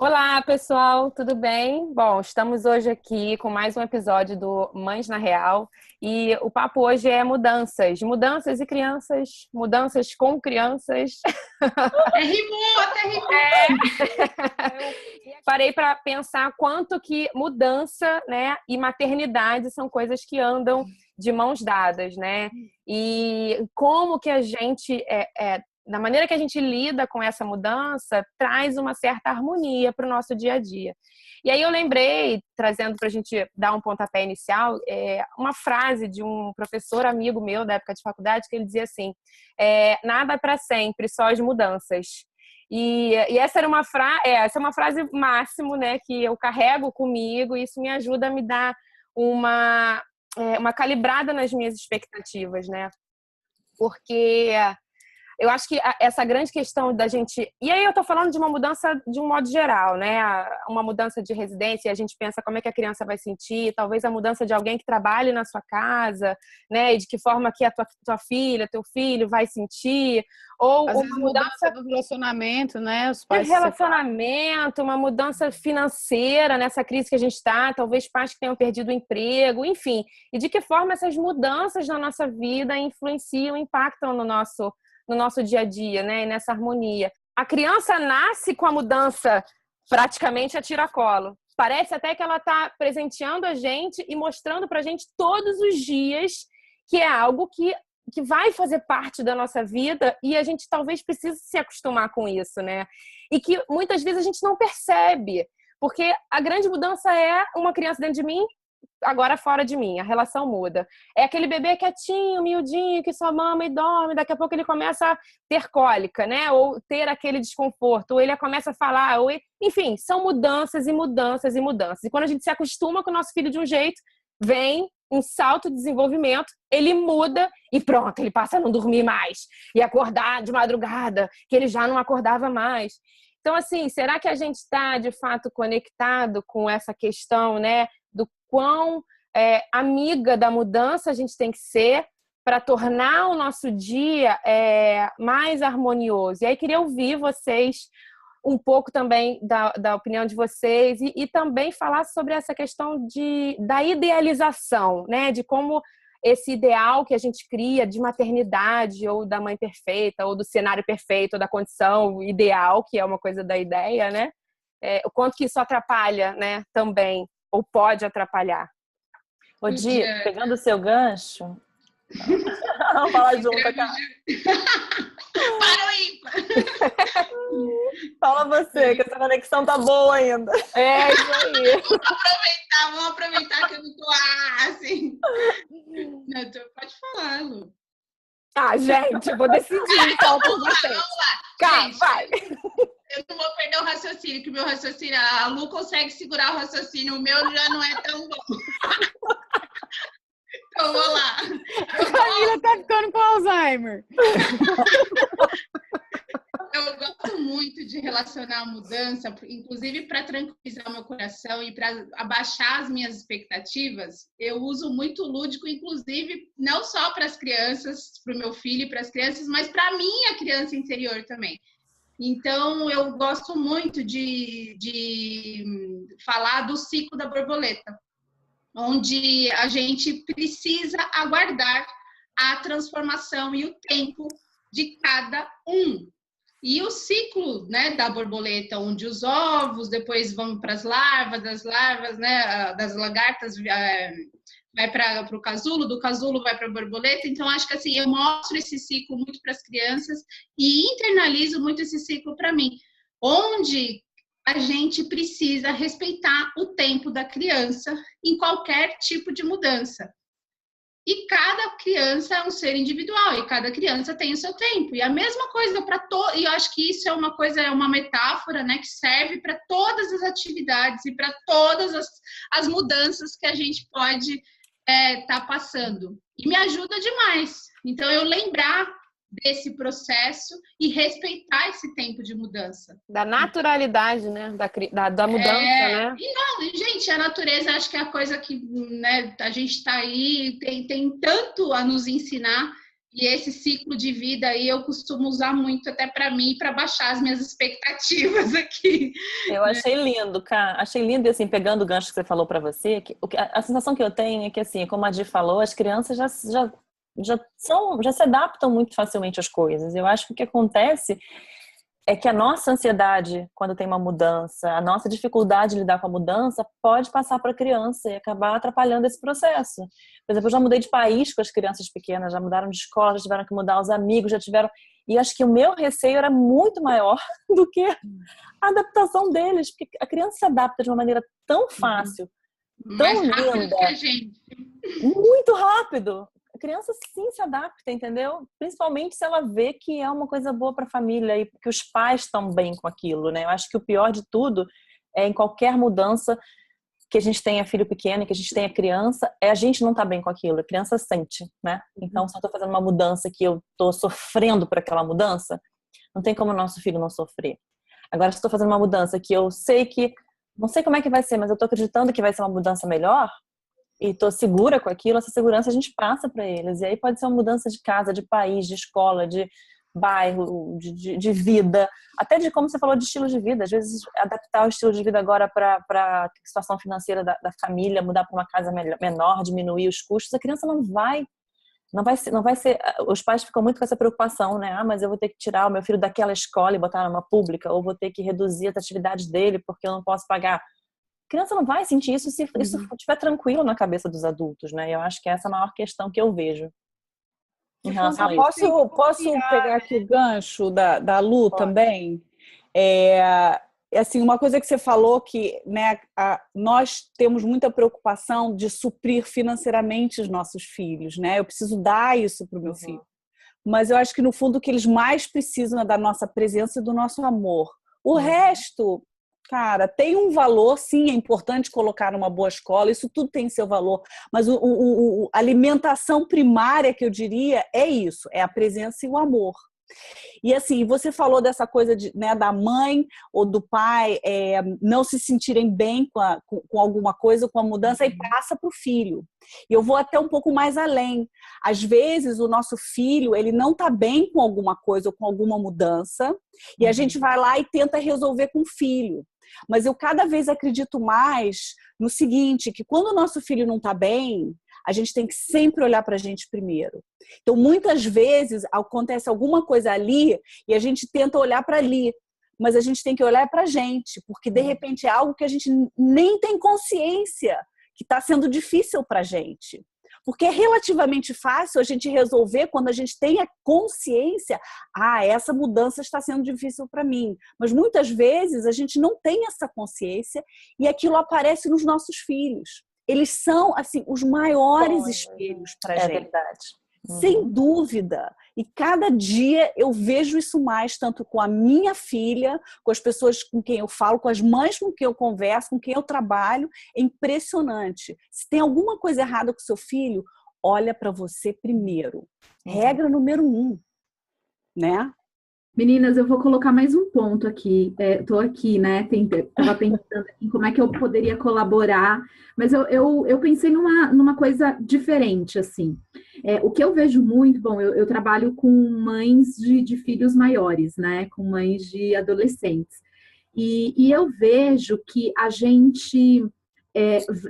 Olá, pessoal, tudo bem? Bom, estamos hoje aqui com mais um episódio do Mães na Real e o papo hoje é mudanças, mudanças e crianças, mudanças com crianças. Até rimou. Parei para pensar quanto que mudança, né, e maternidade são coisas que andam de mãos dadas, né? E como que a gente da maneira que a gente lida com essa mudança, traz uma certa harmonia para o nosso dia a dia. E aí eu lembrei, trazendo para a gente dar um pontapé inicial, uma frase de um professor amigo meu da época de faculdade, que ele dizia assim, nada é para sempre, só as mudanças. E essa era essa é uma frase máximo, né, que eu carrego comigo, e isso me ajuda a me dar uma calibrada nas minhas expectativas, né? Porque eu acho que essa grande questão da gente... E aí eu tô falando de uma mudança de um modo geral, né? Uma mudança de residência, e a gente pensa como é que a criança vai sentir, talvez a mudança de alguém que trabalhe na sua casa, né? E de que forma que a tua filha, teu filho vai sentir. Ou às vezes mudança do relacionamento, né? Os pais relacionamento, uma mudança financeira nessa crise que a gente está, talvez pais que tenham perdido o emprego, enfim. E de que forma essas mudanças na nossa vida influenciam, impactam no nosso dia a dia, né? E nessa harmonia. A criança nasce com a mudança praticamente a tiracolo. Parece até que ela está presenteando a gente e mostrando para a gente todos os dias que é algo que vai fazer parte da nossa vida e a gente talvez precise se acostumar com isso, né? E que muitas vezes a gente não percebe, porque a grande mudança é uma criança dentro de mim, agora fora de mim, a relação muda. É aquele bebê quietinho, miudinho, que só mama e dorme, daqui a pouco ele começa a ter cólica, né? Ou ter aquele desconforto, ou ele começa a falar, enfim, são mudanças e mudanças e mudanças. E quando a gente se acostuma com o nosso filho de um jeito, vem um salto de desenvolvimento, ele muda e pronto, ele passa a não dormir mais e acordar de madrugada, que ele já não acordava mais. Então, assim, será que a gente está, de fato, conectado com essa questão, né, do quão amiga da mudança a gente tem que ser para tornar o nosso dia mais harmonioso? E aí, queria ouvir vocês um pouco também da opinião de vocês e também falar sobre essa questão da idealização, né? De como esse ideal que a gente cria de maternidade ou da mãe perfeita ou do cenário perfeito ou da condição ideal, que é uma coisa da ideia, né? O quanto que isso atrapalha, né? Também, ou pode atrapalhar. Odi, pegando o seu gancho... Vamos falar junto, cara. Para aí! Fala você, que essa conexão tá boa ainda. É isso aí. Vamos aproveitar que eu não tô assim. Não, pode falar, Lu. Gente, eu vou decidir então por vocês. Vamos lá. Cá, gente, vai. Eu não vou perder o raciocínio, que o meu raciocínio, a Lu consegue segurar o raciocínio, o meu já não é tão bom. Então, vamos lá. A Camila tá ficando com Alzheimer. Eu gosto muito de relacionar a mudança, inclusive para tranquilizar o meu coração e para abaixar as minhas expectativas. Eu uso muito lúdico, inclusive, não só para as crianças, para o meu filho e para as crianças, mas para a minha criança interior também. Então, eu gosto muito de falar do ciclo da borboleta, onde a gente precisa aguardar a transformação e o tempo de cada um. E o ciclo, né, da borboleta, onde os ovos depois vão para as larvas, das larvas, né, das lagartas vai para o casulo, do casulo vai para a borboleta. Então, acho que assim, eu mostro esse ciclo muito para as crianças e internalizo muito esse ciclo para mim, onde a gente precisa respeitar o tempo da criança em qualquer tipo de mudança. E cada criança é um ser individual, e cada criança tem o seu tempo. E a mesma coisa para todos, e eu acho que isso é uma metáfora, né, que serve para todas as atividades e para todas as mudanças que a gente pode tá passando. E me ajuda demais. Então, eu lembrar desse processo e respeitar esse tempo de mudança. Da naturalidade, né? Da mudança, né? E não, gente, a natureza acho que é a coisa que, né, a gente está aí, tem tanto a nos ensinar, E esse ciclo de vida aí eu costumo usar muito até para mim, para baixar as minhas expectativas aqui. Eu achei lindo, cara. Achei lindo, e assim, pegando o gancho que você falou para você, a sensação que eu tenho é que, assim, como a Di falou, as crianças já se adaptam muito facilmente às coisas. Eu acho que o que acontece é que a nossa ansiedade, quando tem uma mudança, a nossa dificuldade de lidar com a mudança, pode passar para a criança e acabar atrapalhando esse processo. Por exemplo, eu já mudei de país com as crianças pequenas, já mudaram de escola, já tiveram que mudar os amigos, já tiveram... E acho que o meu receio era muito maior do que a adaptação deles, porque a criança se adapta de uma maneira tão fácil, tão Mais rápido linda, que a gente. muito rápido. A criança sim se adapta, entendeu? Principalmente se ela vê que é uma coisa boa para a família e que os pais estão bem com aquilo, né? Eu acho que o pior de tudo é em qualquer mudança que a gente tenha filho pequeno, que a gente tenha criança, é a gente não tá bem com aquilo, a criança sente, né? Então, se eu tô fazendo uma mudança que eu tô sofrendo por aquela mudança, não tem como o nosso filho não sofrer. Agora, se eu tô fazendo uma mudança que eu sei que, não sei como é que vai ser, mas eu tô acreditando que vai ser uma mudança melhor, e tô segura com aquilo, essa segurança a gente passa para eles. E aí pode ser uma mudança de casa, de país, de escola, de bairro, de vida, até de, como você falou, de estilo de vida. Às vezes, adaptar o estilo de vida agora para a situação financeira da família, mudar para uma casa menor, diminuir os custos. A criança não vai ser. Os pais ficam muito com essa preocupação, né? Ah, mas eu vou ter que tirar o meu filho daquela escola e botar numa pública, ou vou ter que reduzir as atividades dele porque eu não posso pagar. A criança não vai sentir isso se isso estiver tranquilo na cabeça dos adultos, né? E eu acho que essa é a maior questão que eu vejo em relação a isso. Posso pegar aqui o gancho da Lu também? Assim, uma coisa que você falou que, né, nós temos muita preocupação de suprir financeiramente os nossos filhos, né? Eu preciso dar isso para o meu filho. Mas eu acho que, no fundo, o que eles mais precisam é da nossa presença e do nosso amor. O resto... Cara, tem um valor, sim, é importante colocar numa boa escola, isso tudo tem seu valor, mas a alimentação primária, que eu diria, é isso, é a presença e o amor. E assim, você falou dessa coisa né, da mãe ou do pai não se sentirem bem com alguma coisa, com a mudança, e passa para o filho. E eu vou até um pouco mais além. Às vezes, o nosso filho, ele não está bem com alguma coisa ou com alguma mudança, e a gente vai lá e tenta resolver com o filho. Mas eu cada vez acredito mais no seguinte, que quando o nosso filho não está bem, a gente tem que sempre olhar para a gente primeiro. Então, muitas vezes, acontece alguma coisa ali e a gente tenta olhar para ali, mas a gente tem que olhar para a gente, porque, de repente, é algo que a gente nem tem consciência que está sendo difícil para a gente. Porque é relativamente fácil a gente resolver quando a gente tem a consciência, essa mudança está sendo difícil para mim. Mas muitas vezes a gente não tem essa consciência e aquilo aparece nos nossos filhos. Eles são, assim, os maiores espelhos para a gente. É verdade. Sem dúvida. E cada dia eu vejo isso mais, tanto com a minha filha, com as pessoas com quem eu falo, com as mães com quem eu converso, com quem eu trabalho. É impressionante. Se tem alguma coisa errada com o seu filho, olha para você primeiro. Regra número 1, né? Meninas, eu vou colocar mais um ponto aqui. Estou aqui, né? Estava pensando em como é que eu poderia colaborar, mas eu pensei numa coisa diferente, assim. O que eu vejo muito, bom, eu trabalho com mães de filhos maiores, né? Com mães de adolescentes. E eu vejo que a gente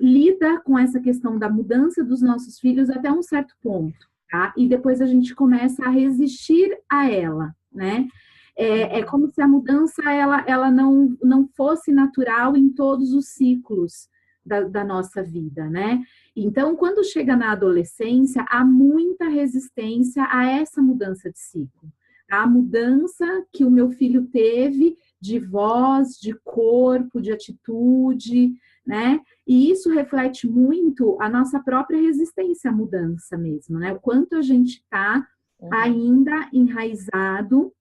lida com essa questão da mudança dos nossos filhos até um certo ponto, tá? E depois a gente começa a resistir a ela, né? É como se a mudança ela não fosse natural em todos os ciclos da nossa vida, né? Então, quando chega na adolescência, há muita resistência a essa mudança de ciclo. A mudança que o meu filho teve de voz, de corpo, de atitude, né? E isso reflete muito a nossa própria resistência à mudança mesmo, né? O quanto a gente está ainda enraizado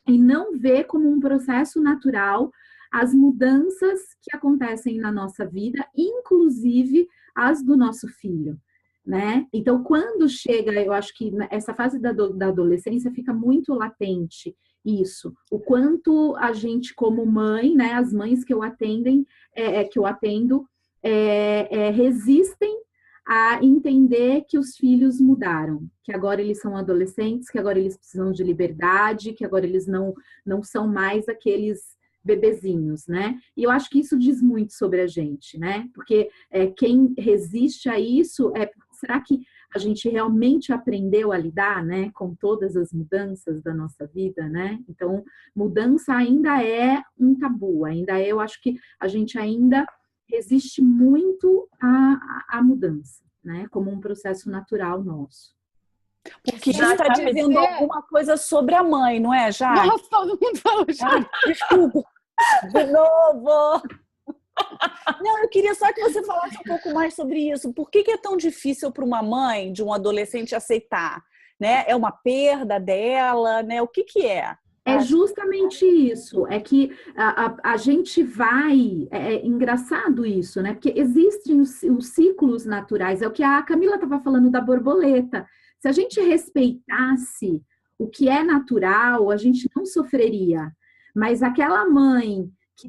e não vê como um processo natural as mudanças que acontecem na nossa vida, inclusive as do nosso filho, né? Então, quando chega, eu acho que essa fase da adolescência fica muito latente isso, o quanto a gente como mãe, né, as mães que eu atendo, resistem a entender que os filhos mudaram, que agora eles são adolescentes, que agora eles precisam de liberdade, que agora eles não são mais aqueles bebezinhos, né? E eu acho que isso diz muito sobre a gente, né? Porque quem resiste a isso será que a gente realmente aprendeu a lidar, né, com todas as mudanças da nossa vida, né? Então, mudança ainda é um tabu, eu acho que a gente ainda resiste muito à mudança, né? Como um processo natural nosso. Porque isso está dizendo alguma coisa sobre a mãe, não é, Jaque? Nossa, todo mundo falou já. Desculpa. De novo. Não, eu queria só que você falasse um pouco mais sobre isso. Por que é tão difícil para uma mãe de um adolescente aceitar? Né? É uma perda dela, né? O que é? É justamente isso, é que a gente vai... É engraçado isso, né? Porque existem os ciclos naturais, é o que a Camila estava falando da borboleta. Se a gente respeitasse o que é natural, a gente não sofreria. Mas aquela mãe que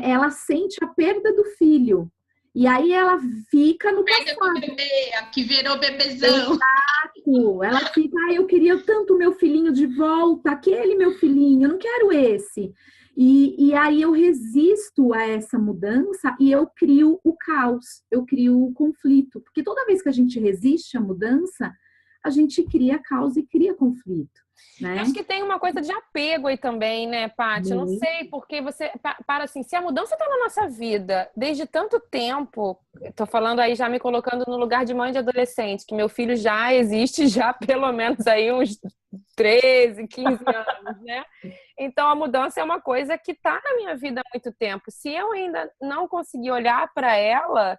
ela sente a perda do filho, e aí ela fica no passado. Do bebê, que virou bebezão. Exato. Ela fica, eu queria tanto meu filhinho de volta, aquele meu filhinho, eu não quero esse. E aí eu resisto a essa mudança e eu crio o caos, eu crio o conflito. Porque toda vez que a gente resiste à mudança, a gente cria caos e cria conflito. Né? Acho que tem uma coisa de apego aí também, né, Paty? Eu não sei, porque você para assim, se a mudança está na nossa vida desde tanto tempo, tô falando aí já me colocando no lugar de mãe de adolescente, que meu filho já existe já pelo menos aí uns 13, 15 anos, né? Então a mudança é uma coisa que está na minha vida há muito tempo. Se eu ainda não conseguir olhar para ela,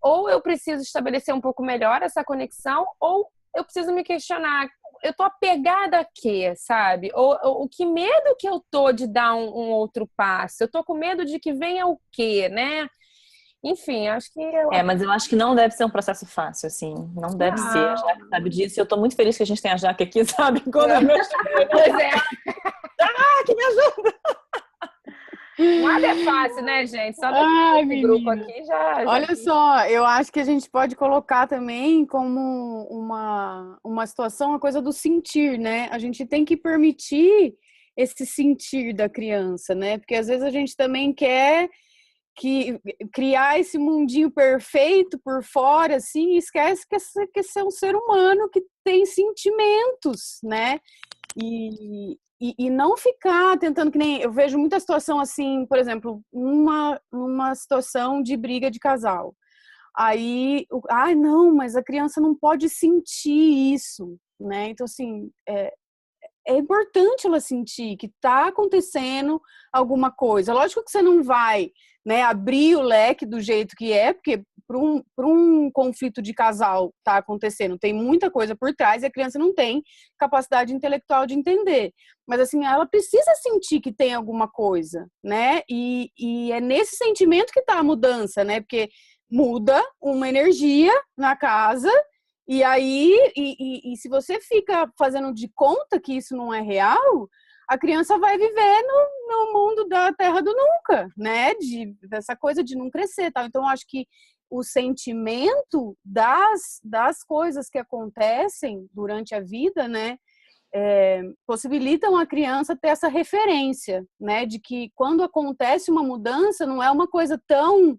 ou eu preciso estabelecer um pouco melhor essa conexão, ou eu preciso me questionar, eu tô apegada a quê, sabe? Ou que medo que eu tô de dar um outro passo? Eu tô com medo de que venha o quê, né? Enfim, acho que... mas eu acho que não deve ser um processo fácil, assim. Não deve ser. A Jaque sabe disso. Eu tô muito feliz que a gente tenha a Jaque aqui, sabe? Quando eu Pois é. Que me ajuda! Nada é fácil, né, gente? Só do grupo aqui já... Olha só, eu acho que a gente pode colocar também como uma situação, uma coisa do sentir, né? A gente tem que permitir esse sentir da criança, né? Porque às vezes a gente também quer criar esse mundinho perfeito por fora, assim, e esquece que é um ser humano que tem sentimentos, né? E não ficar tentando, que nem eu vejo muita situação assim, por exemplo, numa situação de briga de casal. Aí, não, mas a criança não pode sentir isso, né? Então, assim, é importante ela sentir que está acontecendo alguma coisa. Lógico que você não vai, né, abrir o leque do jeito que é, porque para um conflito de casal tá acontecendo, tem muita coisa por trás e a criança não tem capacidade intelectual de entender. Mas, assim, ela precisa sentir que tem alguma coisa, né? E é nesse sentimento que está a mudança, né? Porque muda uma energia na casa. E aí, se você fica fazendo de conta que isso não é real, a criança vai viver no mundo da terra do nunca, né? Dessa coisa de não crescer, tal. Então, eu acho que o sentimento das coisas que acontecem durante a vida, né? Possibilitam a criança ter essa referência, né? De que quando acontece uma mudança, não é uma coisa tão...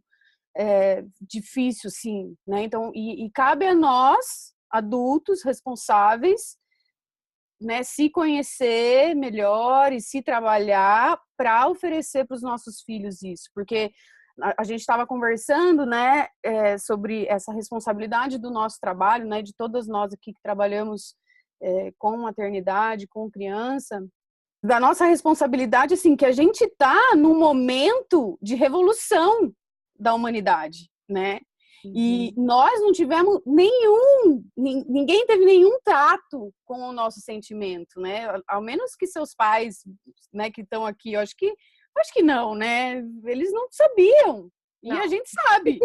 difícil, sim, né? Então, e cabe a nós, adultos responsáveis, né, se conhecer melhor e se trabalhar para oferecer para os nossos filhos isso, porque a gente estava conversando, né, sobre essa responsabilidade do nosso trabalho, né, de todas nós aqui que trabalhamos com maternidade, com criança, da nossa responsabilidade, assim, que a gente está num momento de revolução da humanidade, né? E nós não tivemos ninguém teve nenhum trato com o nosso sentimento, né? Ao menos que seus pais, né, que estão aqui, eu acho que não, né? Eles não sabiam. Não. E a gente sabe.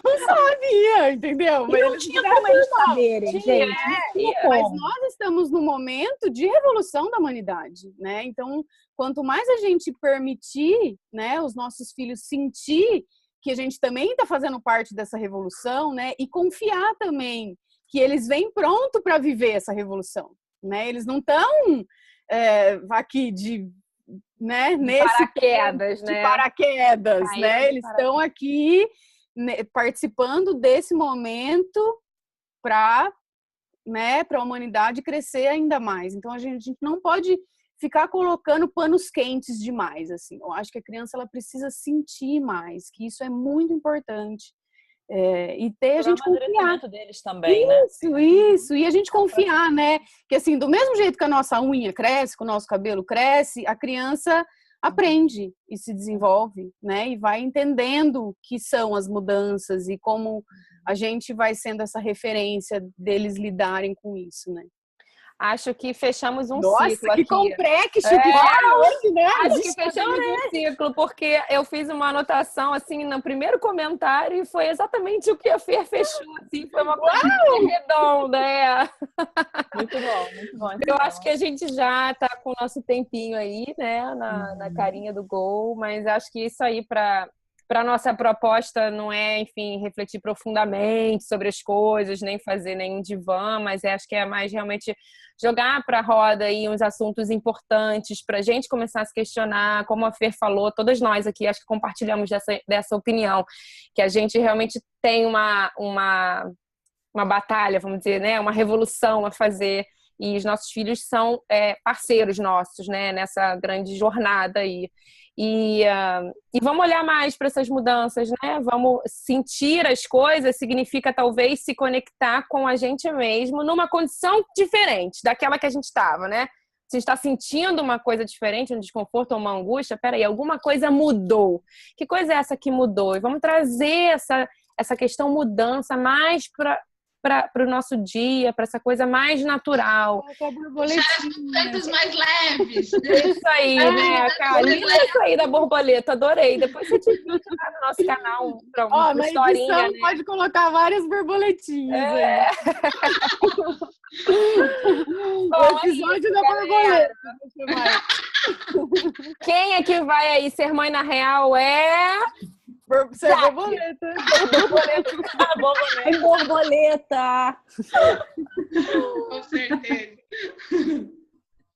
Não sabia, entendeu? Mas não tinha como eles saberem, gente. Mas nós estamos no momento de revolução da humanidade, né? Então, quanto mais a gente permitir, né, os nossos filhos sentir que a gente também está fazendo parte dessa revolução, né? E confiar também que eles vêm pronto para viver essa revolução, né? Eles não estão aqui né, paraquedas, de paraquedas, né? Eles estão aqui, né, participando desse momento para, né, para a humanidade crescer ainda mais. Então a gente não pode ficar colocando panos quentes demais, assim. Eu acho que a criança ela precisa sentir mais, que isso é muito importante. E ter a gente confiar deles também, né? Isso, e a gente confiar, né? Que assim, do mesmo jeito que a nossa unha cresce, que o nosso cabelo cresce, a criança aprende e se desenvolve, né? E vai entendendo o que são as mudanças e como a gente vai sendo essa referência deles lidarem com isso, né? Acho que fechamos um Nossa, ciclo que aqui. complexo que foi hoje, né? Acho que fechamos um ciclo, porque eu fiz uma anotação, assim, no primeiro comentário e foi exatamente o que a Fer fechou, assim, foi uma coisa redonda, Muito bom, muito bom. Eu acho que a gente já tá com o nosso tempinho aí, né, na carinha do gol, mas acho que isso aí para nossa proposta não é, enfim, refletir profundamente sobre as coisas, nem fazer nenhum divã, mas acho que é mais realmente jogar para a roda aí uns assuntos importantes para a gente começar a se questionar, como a Fer falou, todas nós aqui acho que compartilhamos dessa opinião, que a gente realmente tem uma batalha, vamos dizer, né, uma revolução a fazer, e os nossos filhos são parceiros nossos, né, nessa grande jornada aí. E vamos olhar mais para essas mudanças, né? Vamos sentir as coisas, significa talvez se conectar com a gente mesmo numa condição diferente daquela que a gente estava, né? Se a gente está sentindo uma coisa diferente, um desconforto ou uma angústia, peraí, alguma coisa mudou. Que coisa é essa que mudou? E vamos trazer essa questão mudança mais para o nosso dia, para essa coisa mais natural. Deixar as mudanças mais leves. Isso aí, né, cara? Isso aí da borboleta, adorei. Depois você te no nosso canal para uma historinha, né? Pode colocar várias borboletinhas aí. O episódio da borboleta. Quem é que vai aí ser mãe na real Ser borboleta. Borboleta. Com certeza.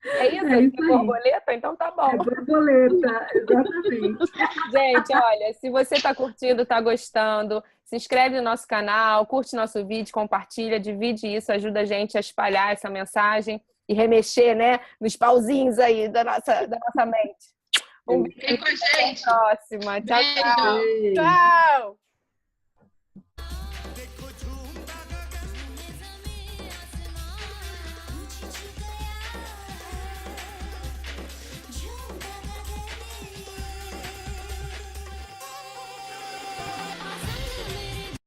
É isso? Borboleta? Então tá bom. É borboleta, exatamente. Gente, olha, se você tá curtindo, tá gostando, se inscreve no nosso canal, curte nosso vídeo, compartilha, divide isso, ajuda a gente a espalhar essa mensagem e remexer, né, nos pauzinhos aí da nossa mente. Um beijo. Vem com a gente. Até a próxima. Tchau, tchau. Tchau!